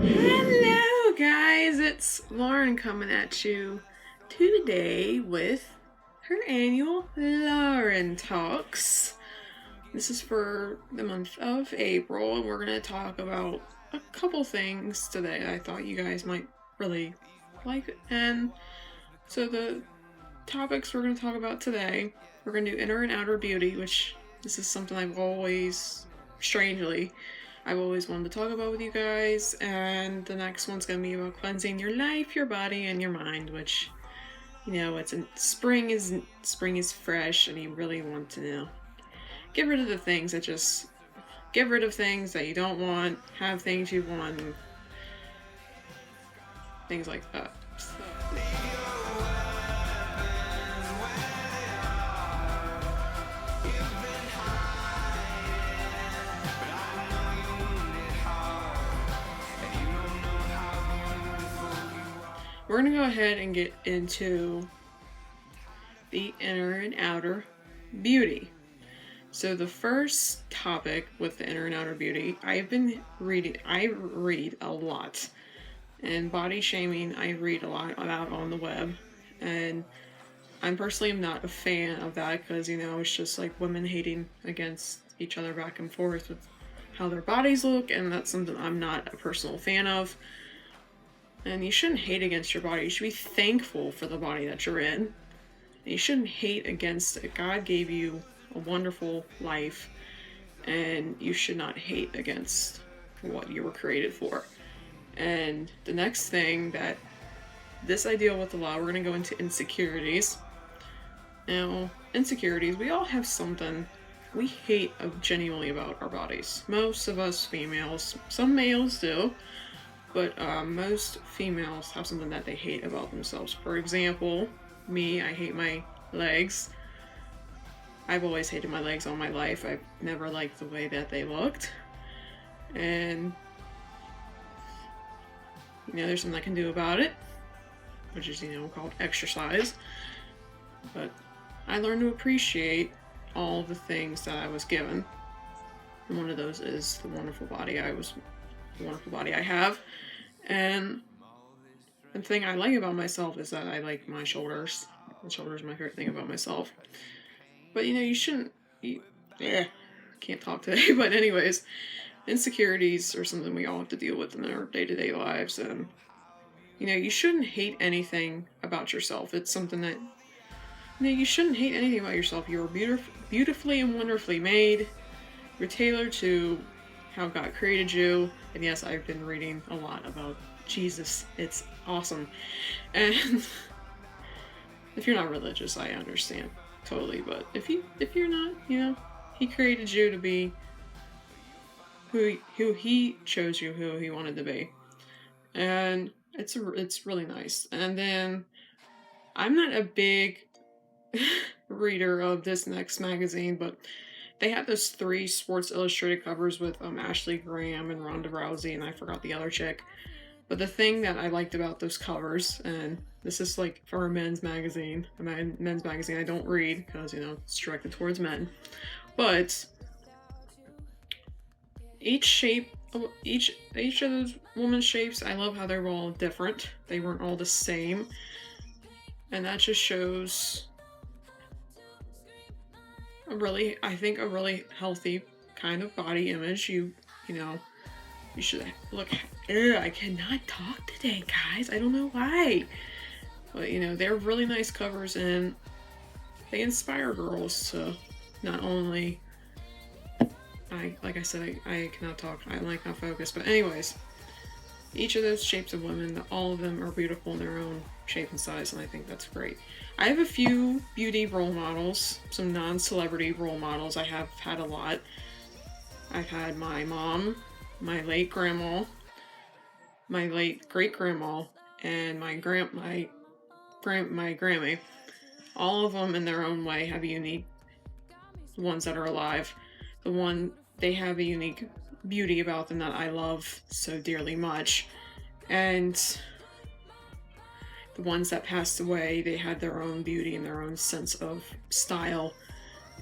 Hello, guys. It's Lauren coming at you today with her annual Lauren Talks. This is for the month of April, and we're going to talk about a couple things today I thought you guys might really like. And so, the topics we're going to talk about today, we're going to do inner and outer beauty, which this is something strangely, I've always wanted to talk about with you guys. And the next one's going to be about cleansing your life, your body, and your mind, which, it's spring is fresh, and you really want to get rid of the things that just get rid of things that you don't want, have things you want, and things like that. So. We're going to go ahead and get into the inner and outer beauty. So the first topic with the inner and outer beauty, I read a lot. And body shaming, I read a lot about on the web. And I personally am not a fan of that because, it's just like women hating against each other back and forth with how their bodies look. And that's something I'm not a personal fan of. And you shouldn't hate against your body. You should be thankful for the body that you're in. And you shouldn't hate against it. God gave you a wonderful life, and you should not hate against what you were created for. And the next thing that this I deal with a lot, we're going to go into insecurities. Now, insecurities, we all have something we hate genuinely about our bodies. Most of us females, some males do, but most females have something that they hate about themselves. For example, me, I hate my legs. I've always hated my legs all my life. I've never liked the way that they looked. And, there's something I can do about it, which is, called exercise. But I learned to appreciate all the things that I was given. And one of those is the wonderful body I have. And the thing I like about myself is that I like my shoulders. My shoulders are my favorite thing about myself. But you shouldn't. Can't talk today. But anyways, insecurities are something we all have to deal with in our day-to-day lives, and you shouldn't hate anything about yourself. It's something that you shouldn't hate anything about yourself. You're beautifully and wonderfully made. You're tailored to how God created you. And yes, I've been reading a lot about Jesus. It's awesome. And if you're not religious, I understand totally. But if you're not, He created you to be who He chose you, who He wanted to be, and it's really nice. And then I'm not a big reader of this next magazine, but they had those 3 Sports Illustrated covers with Ashley Graham and Ronda Rousey, and I forgot the other chick. But the thing that I liked about those covers, and this is like for a men's magazine I don't read because, it's directed towards men. But each of those women's shapes, I love how they're all different. They weren't all the same. And that just shows a really healthy kind of body image. You should look. I cannot talk today, guys. I don't know why. But they're really nice covers, and they inspire girls to not only. Like I said, I cannot talk. I'm not focused. But anyways, each of those shapes of women, all of them are beautiful in their own shape and size, and I think that's great. I have a few beauty role models, some non-celebrity role models. I have had a lot. I've had my mom, my late grandma, my late great-grandma, and my Grammy. All of them in their own way have unique ones that are alive. They have a unique beauty about them that I love so dearly much. And the ones that passed away, they had their own beauty and their own sense of style.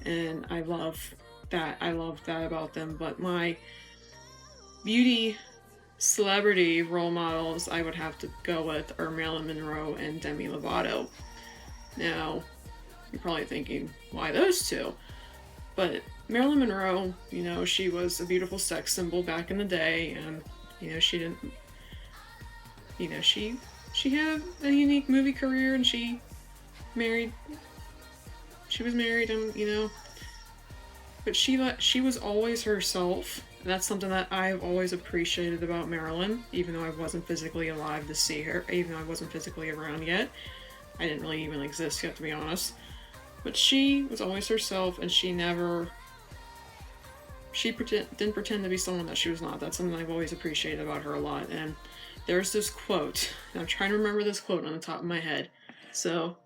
And I love that. I love that about them. But my beauty celebrity role models I would have to go with are Marilyn Monroe and Demi Lovato. Now, you're probably thinking, why those two? But Marilyn Monroe, you know, she was a beautiful sex symbol back in the day, and, you know, she didn't, you know, she had a unique movie career, and she was married, and, you know, but she was always herself. And that's something that I've always appreciated about Marilyn, even though I wasn't physically alive to see her, even though I wasn't physically around yet. I didn't really even exist yet, to be honest. But she was always herself, and she didn't pretend to be someone that she was not. That's something I've always appreciated about her a lot. And there's this quote, and I'm trying to remember this quote on the top of my head. So,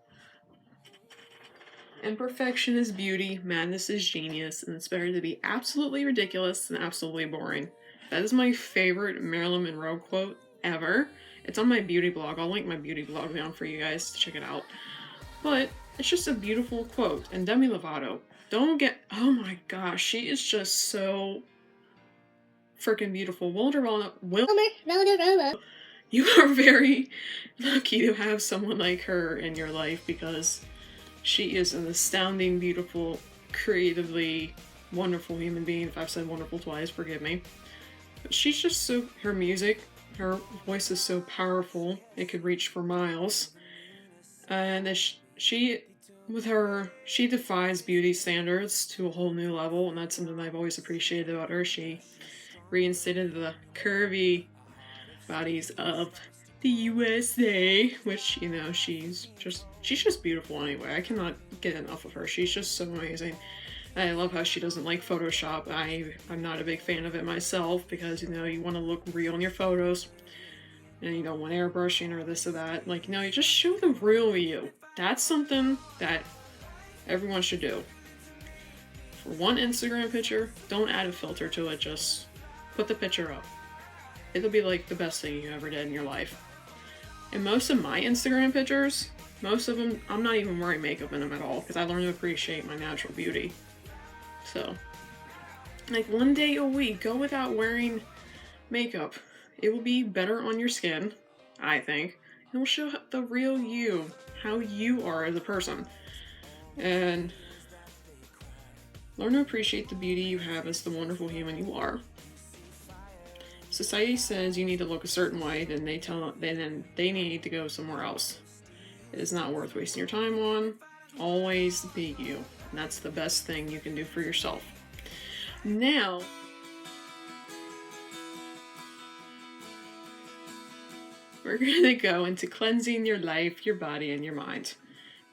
imperfection is beauty, madness is genius, and it's better to be absolutely ridiculous than absolutely boring. That is my favorite Marilyn Monroe quote ever. It's on my beauty blog. I'll link my beauty blog down for you guys to check it out. But it's just a beautiful quote. And Demi Lovato, oh my gosh, she is just so freaking beautiful. You are very lucky to have someone like her in your life, because she is an astounding, beautiful, creatively wonderful human being. If I've said wonderful twice, forgive me. But she's just her music, her voice is so powerful, it could reach for miles. And she defies beauty standards to a whole new level, and that's something I've always appreciated about her. She reinstated the curvy bodies of the USA, which, you know, she's just beautiful anyway. I cannot get enough of her. She's just so amazing. I love how she doesn't like Photoshop. I'm not a big fan of it myself, because, you know, you want to look real in your photos, and you don't want airbrushing or this or that. Like, you know, you just show the real you. That's something that everyone should do. For one Instagram picture, don't add a filter to it, just put the picture up. It'll be like the best thing you ever did in your life. And most of my Instagram pictures, most of them, I'm not even wearing makeup in them at all, because I learned to appreciate my natural beauty. So, like, one day a week, go without wearing makeup. It will be better on your skin, I think. It will show the real you, how you are as a person. And learn to appreciate the beauty you have as the wonderful human you are. Society says you need to look a certain way, then they need to go somewhere else. It is not worth wasting your time on. Always be you. And that's the best thing you can do for yourself. Now, we're going to go into cleansing your life, your body, and your mind.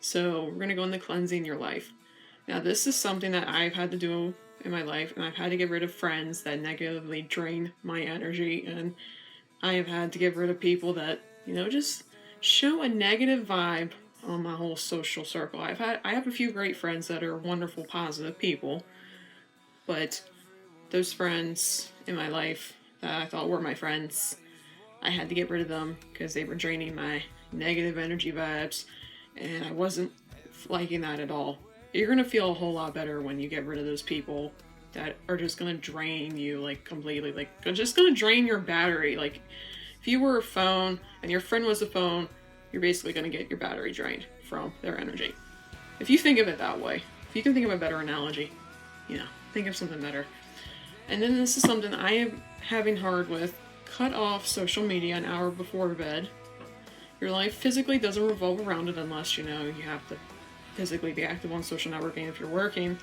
So we're going to go into cleansing your life. Now, this is something that I've had to do in my life, and I've had to get rid of friends that negatively drain my energy, and I have had to get rid of people that, you know, just show a negative vibe on my whole social circle. I have a few great friends that are wonderful, positive people, but those friends in my life that I thought were my friends, I had to get rid of them because they were draining my negative energy vibes, and I wasn't liking that at all. You're going to feel a whole lot better when you get rid of those people that are just going to drain you, like, completely. Like, they're just going to drain your battery. Like, if you were a phone and your friend was a phone, you're basically going to get your battery drained from their energy. If you think of it that way, if you can think of a better analogy, you know, think of something better. And then this is something I am having hard with. Cut off social media an hour before bed. Your life physically doesn't revolve around it unless, you know, you have to physically be active on social networking if you're working.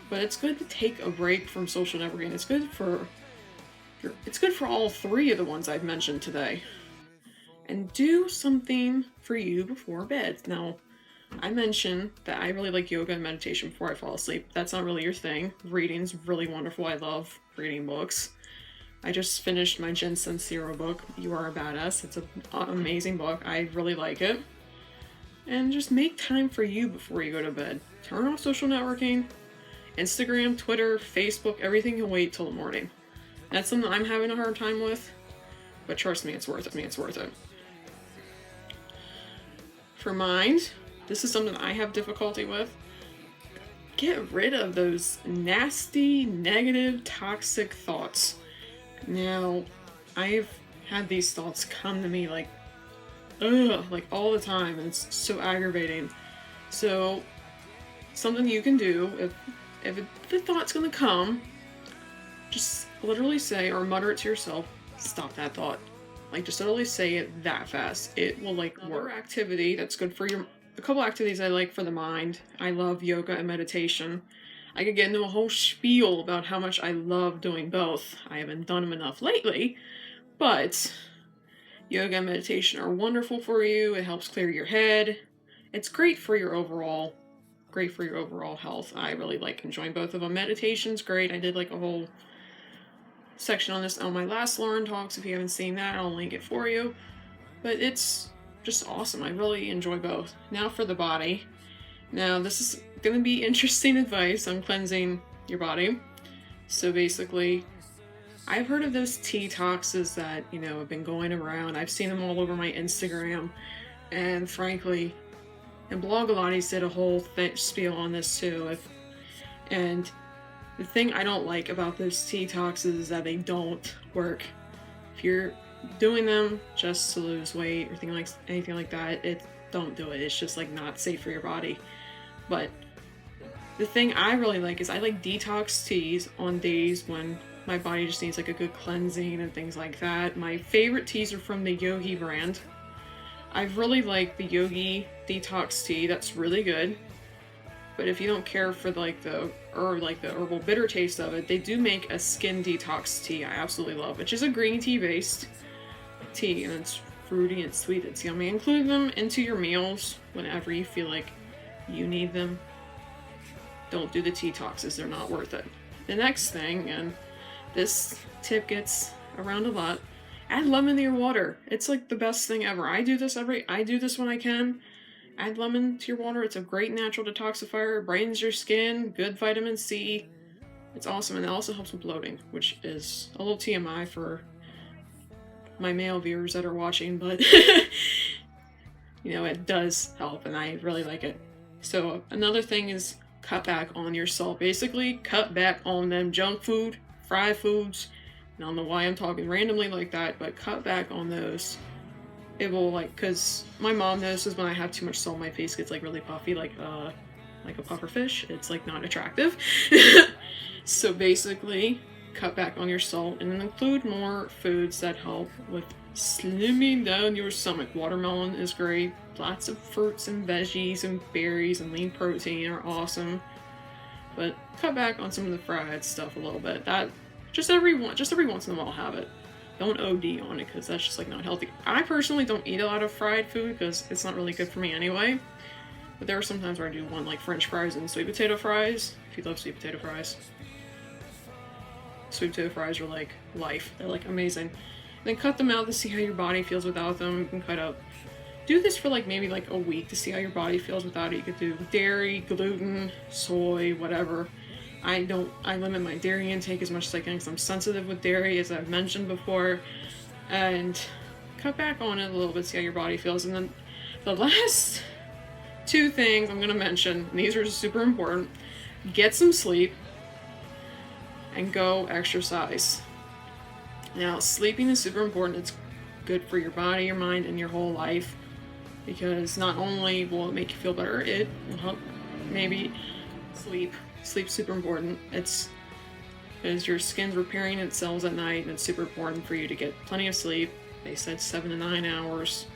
But it's good to take a break from social networking. It's good for all three of the ones I've mentioned today. And do something for you before bed. Now, I mentioned that I really like yoga and meditation before I fall asleep. That's not really your thing. Reading's really wonderful. I love reading books. I just finished my Jen Sincero book, You Are a Badass. It's an amazing book. I really like it. And just make time for you before you go to bed. Turn off social networking. Instagram, Twitter, Facebook, everything can wait till the morning. That's something I'm having a hard time with, but trust me, it's worth it. For mind, this is something I have difficulty with. Get rid of those nasty, negative, toxic thoughts. Now, I've had these thoughts come to me like, ugh, like all the time, and it's so aggravating. So something you can do, if the thought's gonna come, just literally say or mutter it to yourself, stop that thought. Like, just literally say it that fast. It will, like, work. Activity that's good for your... A couple activities I like for the mind. I love yoga and meditation. I could get into a whole spiel about how much I love doing both. I haven't done them enough lately, but yoga and meditation are wonderful for you. It helps clear your head. It's great for your overall health. I really like enjoying both of them. Meditation's great. I did like a whole section on this on my last Lauren Talks. If you haven't seen that, I'll link it for you. But it's just awesome. I really enjoy both. Now for the body. Now this is going to be interesting advice on cleansing your body. So basically, I've heard of those detoxes that, you know, have been going around. I've seen them all over my Instagram. And frankly, and Blogilates did a whole spiel on this too. And the thing I don't like about those detoxes is that they don't work. If you're doing them just to lose weight or anything like that, don't do it. It's just like not safe for your body. But the thing I really like is I like detox teas on days when my body just needs like a good cleansing and things like that. My favorite teas are from the Yogi brand. I've really liked the Yogi detox tea. That's really good. But if you don't care for like the herbal bitter taste of it, they do make a skin detox tea I absolutely love, which is a green tea based tea, and it's fruity and sweet. It's yummy. Include them into your meals whenever you feel like you need them. Don't do the detoxes, they're not worth it. The next thing, and this tip gets around a lot, add lemon to your water. It's like the best thing ever. I do this when I can. Add lemon to your water. It's a great natural detoxifier. It brightens your skin. Good vitamin C. It's awesome. And it also helps with bloating, which is a little TMI for my male viewers that are watching, but you know, it does help and I really like it. So another thing is cut back on your salt. Basically, cut back on them junk food, fried foods. I don't know why I'm talking randomly like that, but cut back on those. It will, like, because my mom notices when I have too much salt, my face gets like really puffy, like a puffer fish. It's like not attractive. So basically, cut back on your salt and then include more foods that help with slimming down your stomach. Watermelon is great. Lots of fruits and veggies and berries and lean protein are awesome. But cut back on some of the fried stuff a little bit. That just every once in a while have it. Don't OD on it because that's just like not healthy. I personally don't eat a lot of fried food because it's not really good for me anyway. But there are some times where I do want like French fries and sweet potato fries. If you love sweet potato fries. Sweet potato fries are like life. They're like amazing. Then cut them out to see how your body feels without them. You can do this for like maybe like a week to see how your body feels without it. You could do dairy, gluten, soy, whatever. I limit my dairy intake as much as I can because I'm sensitive with dairy, as I've mentioned before. And cut back on it a little bit, see how your body feels. And then the last two things I'm going to mention, and these are super important. Get some sleep and go exercise. Now, sleeping is super important. It's good for your body, your mind, and your whole life. Because not only will it make you feel better, it will help maybe sleep. Sleep's super important. It's because your skin's repairing itself at night, and it's super important for you to get plenty of sleep. They said 7 to 9 hours.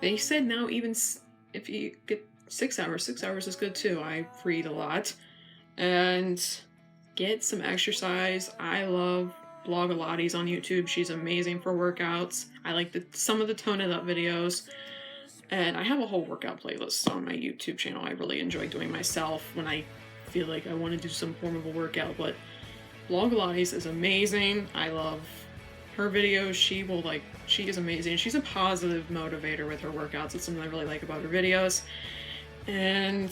They said now even if you get 6 hours is good too. I read a lot. And get some exercise. I love Blogilates on YouTube. She's amazing for workouts. I like some of the Tone It Up videos. And I have a whole workout playlist on my YouTube channel. I really enjoy doing myself when I feel like I want to do some form of a workout. But Blogilates is amazing. I love her videos. She is amazing. She's a positive motivator with her workouts. It's something I really like about her videos. And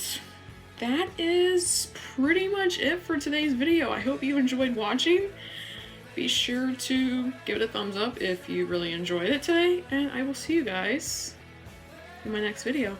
that is pretty much it for today's video. I hope you enjoyed watching. Be sure to give it a thumbs up if you really enjoyed it today. And I will see you guys in my next video.